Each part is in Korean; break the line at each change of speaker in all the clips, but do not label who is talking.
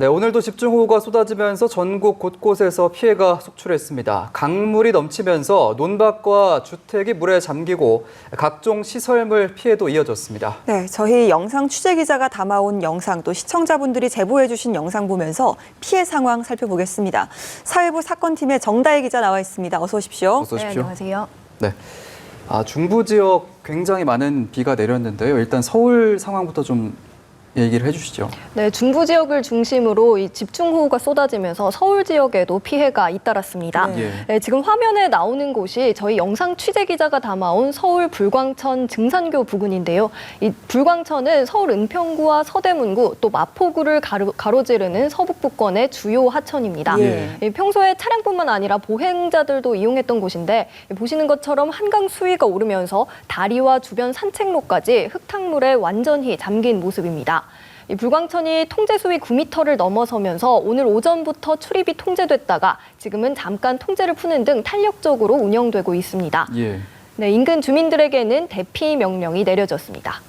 네, 오늘도 집중호우가 쏟아지면서 전국 곳곳에서 피해가 속출했습니다. 강물이 넘치면서 논밭과 주택이 물에 잠기고 각종 시설물 피해도 이어졌습니다.
네, 저희 영상 취재기자가 담아온 영상 또 시청자분들이 제보해 주신 영상 보면서 피해 상황 살펴보겠습니다. 사회부 사건팀의 정다혜 기자 나와 있습니다. 어서 오십시오.
어서 오십시오.
네, 안녕하세요.
네. 중부 지역 굉장히 많은 비가 내렸는데요. 일단 서울 상황부터 좀 얘기를 해주시죠.
네, 중부 지역을 중심으로 이 집중호우가 쏟아지면서 서울 지역에도 피해가 잇따랐습니다.
네.
네, 지금 화면에 나오는 곳이 저희 영상 취재 기자가 담아온 서울 불광천 증산교 부근인데요. 이 불광천은 서울 은평구와 서대문구 또 마포구를 가로지르는 서북부권의 주요 하천입니다.
예.
평소에 차량뿐만 아니라 보행자들도 이용했던 곳인데 보시는 것처럼 한강 수위가 오르면서 다리와 주변 산책로까지 흙탕물에 완전히 잠긴 모습입니다. 이 불광천이 통제 수위 9m를 넘어서면서 오늘 오전부터 출입이 통제됐다가 지금은 잠깐 통제를 푸는 등 탄력적으로 운영되고 있습니다.
예.
네, 인근 주민들에게는 대피 명령이 내려졌습니다.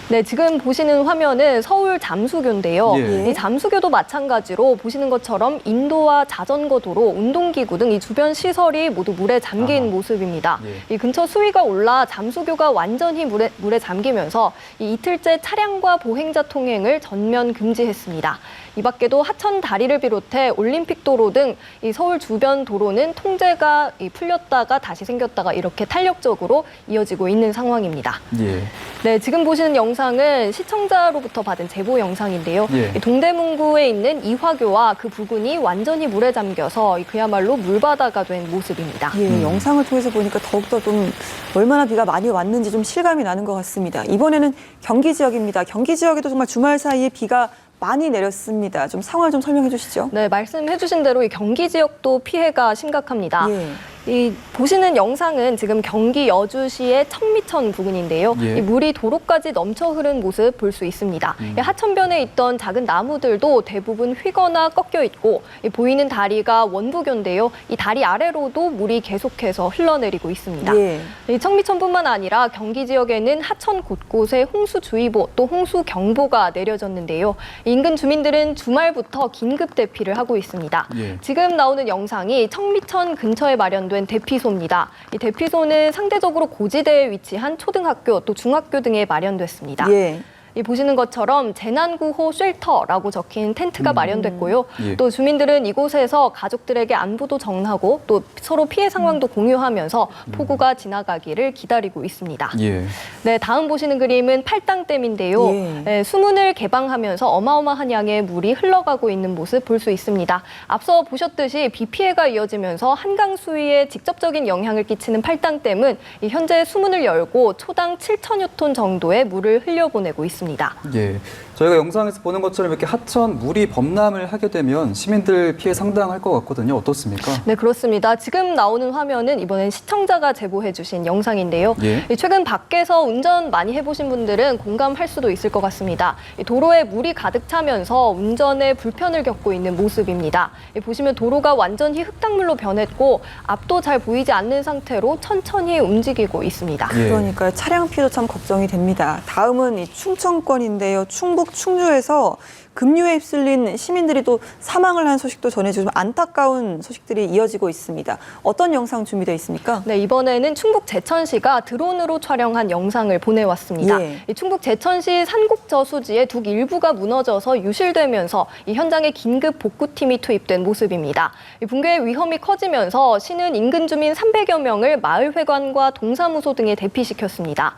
네, 지금 보시는 화면은 서울 잠수교인데요.
예.
이 잠수교도 마찬가지로 보시는 것처럼 인도와 자전거 도로, 운동기구 등 이 주변 시설이 모두 물에 잠긴 모습입니다.
예.
이 근처 수위가 올라 잠수교가 완전히 물에 잠기면서 이 이틀째 차량과 보행자 통행을 전면 금지했습니다. 이 밖에도 하천 다리를 비롯해 올림픽 도로 등 이 서울 주변 도로는 통제가 풀렸다가 다시 생겼다가 이렇게 탄력적으로 이어지고 있는 상황입니다.
예.
네, 지금 보시는 영상은 시청자로부터 받은 제보 영상인데요.
예.
이 동대문구에 있는 이화교와 그 부근이 완전히 물에 잠겨서 그야말로 물바다가 된 모습입니다.
예, 영상을 통해서 보니까 더욱더 좀 얼마나 비가 많이 왔는지 좀 실감이 나는 것 같습니다. 이번에는 경기 지역입니다. 경기 지역에도 정말 주말 사이에 비가 많이 내렸습니다. 좀 상황을 좀 설명해 주시죠.
네, 말씀해 주신 대로 이 경기 지역도 피해가 심각합니다.
예.
이 보시는 영상은 지금 경기 여주시의 청미천 부근인데요.
예.
이 물이 도로까지 넘쳐 흐른 모습 볼 수 있습니다. 이 하천변에 있던 작은 나무들도 대부분 휘거나 꺾여 있고 이 보이는 다리가 원부교인데요. 이 다리 아래로도 물이 계속해서 흘러내리고 있습니다.
예.
이 청미천뿐만 아니라 경기 지역에는 하천 곳곳에 홍수주의보 또 홍수경보가 내려졌는데요. 인근 주민들은 주말부터 긴급 대피를 하고 있습니다.
예.
지금 나오는 영상이 청미천 근처에 마련된 대피소입니다. 이 대피소는 상대적으로 고지대에 위치한 초등학교 또 중학교 등에 마련됐습니다.
예.
이 보시는 것처럼 재난구호 쉘터라고 적힌 텐트가 마련됐고요.
예.
또 주민들은 이곳에서 가족들에게 안부도 전하고 또 서로 피해 상황도 공유하면서 폭우가 지나가기를 기다리고 있습니다.
예.
네, 다음 보시는 그림은 팔당댐인데요.
예.
네, 수문을 개방하면서 어마어마한 양의 물이 흘러가고 있는 모습 볼 수 있습니다. 앞서 보셨듯이 비 피해가 이어지면서 한강 수위에 직접적인 영향을 끼치는 팔당댐은 현재 수문을 열고 초당 7천여 톤 정도의 물을 흘려보내고 있습니다.
예. 저희가 영상에서 보는 것처럼 이렇게 하천 물이 범람을 하게 되면 시민들 피해 상당할 것 같거든요. 어떻습니까?
네, 그렇습니다. 지금 나오는 화면은 이번엔 시청자가 제보해 주신 영상인데요.
예.
최근 밖에서 운전 많이 해보신 분들은 공감할 수도 있을 것 같습니다. 도로에 물이 가득 차면서 운전에 불편을 겪고 있는 모습입니다. 보시면 도로가 완전히 흙탕물로 변했고 앞도 잘 보이지 않는 상태로 천천히 움직이고 있습니다.
예.
그러니까 차량 피해도 참 걱정이 됩니다. 다음은 이 충청권인데요. 충북 충주에서 급류에 휩쓸린 시민들이 또 사망을 한 소식도 전해지고 좀 안타까운 소식들이 이어지고 있습니다. 어떤 영상 준비되어 있습니까?
네, 이번에는 충북 제천시가 드론으로 촬영한 영상을 보내왔습니다.
예.
이 충북 제천시 산곡저수지의 둑 일부가 무너져서 유실되면서 이 현장에 긴급 복구팀이 투입된 모습입니다. 이 붕괴의 위험이 커지면서 시는 인근 주민 300여 명을 마을회관과 동사무소 등에 대피시켰습니다.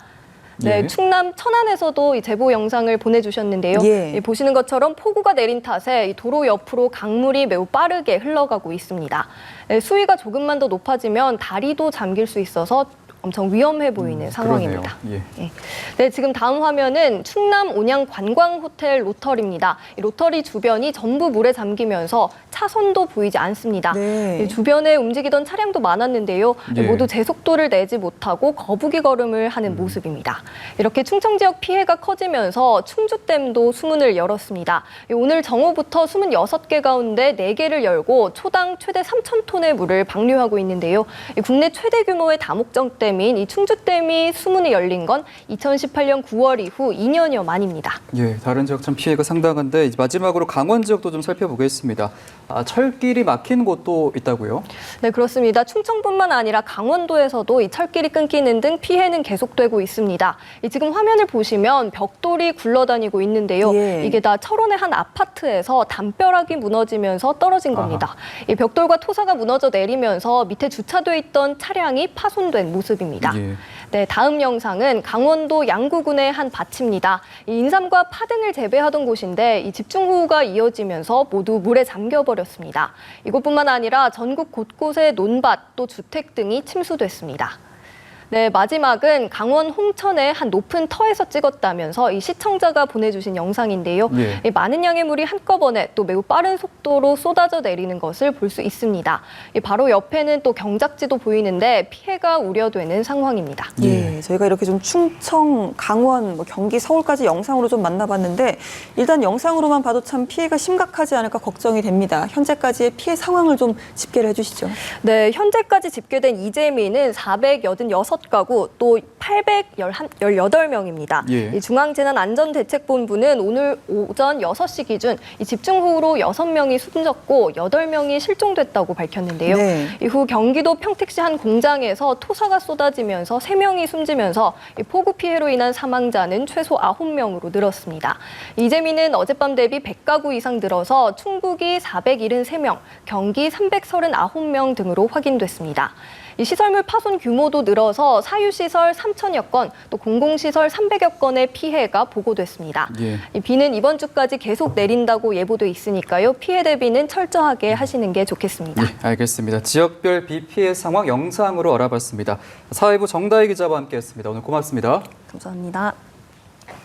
네,
예.
충남 천안에서도 이 제보 영상을 보내주셨는데요.
예.
이 보시는 것처럼 폭우가 내린 탓에 이 도로 옆으로 강물이 매우 빠르게 흘러가고 있습니다. 네, 수위가 조금만 더 높아지면 다리도 잠길 수 있어서 엄청 위험해 보이는 상황입니다.
그러네요. 예.
네. 네, 지금 다음 화면은 충남 온양 관광호텔 로터리입니다. 이 로터리 주변이 전부 물에 잠기면서 차선도 보이지 않습니다.
네.
주변에 움직이던 차량도 많았는데요.
예.
모두 제속도를 내지 못하고 거북이 걸음을 하는 모습입니다. 이렇게 충청 지역 피해가 커지면서 충주댐도 수문을 열었습니다. 오늘 정오부터 수문 6개 가운데 4개를 열고 초당 최대 3,000톤의 물을 방류하고 있는데요. 국내 최대 규모의 다목적 댐 댐인 이 충주댐이 수문이 열린 건 2018년 9월 이후 2년여 만입니다.
예, 다른 지역 참 피해가 상당한데 이제 마지막으로 강원 지역도 좀 살펴보겠습니다. 철길이 막힌 곳도 있다고요?
네, 그렇습니다. 충청뿐만 아니라 강원도에서도 이 철길이 끊기는 등 피해는 계속되고 있습니다. 지금 화면을 보시면 벽돌이 굴러다니고 있는데요.
예.
이게 다 철원의 한 아파트에서 담벼락이 무너지면서 떨어진 겁니다. 이 벽돌과 토사가 무너져 내리면서 밑에 주차돼 있던 차량이 파손된 모습입니다.
예.
네, 다음 영상은 강원도 양구군의 한 밭입니다. 이 인삼과 파 등을 재배하던 곳인데 이 집중호우가 이어지면서 모두 물에 잠겨버렸습니다. 이곳뿐만 아니라 전국 곳곳에 논밭 또 주택 등이 침수됐습니다. 네, 마지막은 강원 홍천의 한 높은 터에서 찍었다면서 이 시청자가 보내주신 영상인데요.
예.
이 많은 양의 물이 한꺼번에 또 매우 빠른 속도로 쏟아져 내리는 것을 볼 수 있습니다. 이 바로 옆에는 또 경작지도 보이는데 피해가 우려되는 상황입니다.
예, 저희가 이렇게 좀 충청, 강원, 경기, 서울까지 영상으로 좀 만나봤는데 일단 영상으로만 봐도 참 피해가 심각하지 않을까 걱정이 됩니다. 현재까지의 피해 상황을 좀 집계를 해주시죠.
네, 현재까지 집계된 이재민은 486가구 또 818명입니다.
예.
이 중앙재난안전대책본부는 오늘 오전 6시 기준 이 집중호우로 6명이 숨졌고 8명이 실종됐다고 밝혔는데요.
네.
이후 경기도 평택시 한 공장에서 토사가 쏟아지면서 3명이 숨지면서 이 폭우 피해로 인한 사망자는 최소 9명으로 늘었습니다. 이재민은 어젯밤 대비 100가구 이상 늘어서 충북이 473명, 경기 339명 등으로 확인됐습니다. 이 시설물 파손 규모도 늘어서 사유시설 3,000여 건, 또 공공시설 300여 건의 피해가 보고됐습니다.
예.
이 비는 이번 주까지 계속 내린다고 예보돼 있으니까요. 피해 대비는 철저하게 하시는 게 좋겠습니다.
네, 알겠습니다. 지역별 비 피해 상황 영상으로 알아봤습니다. 사회부 정다희 기자와 함께했습니다. 오늘 고맙습니다.
감사합니다.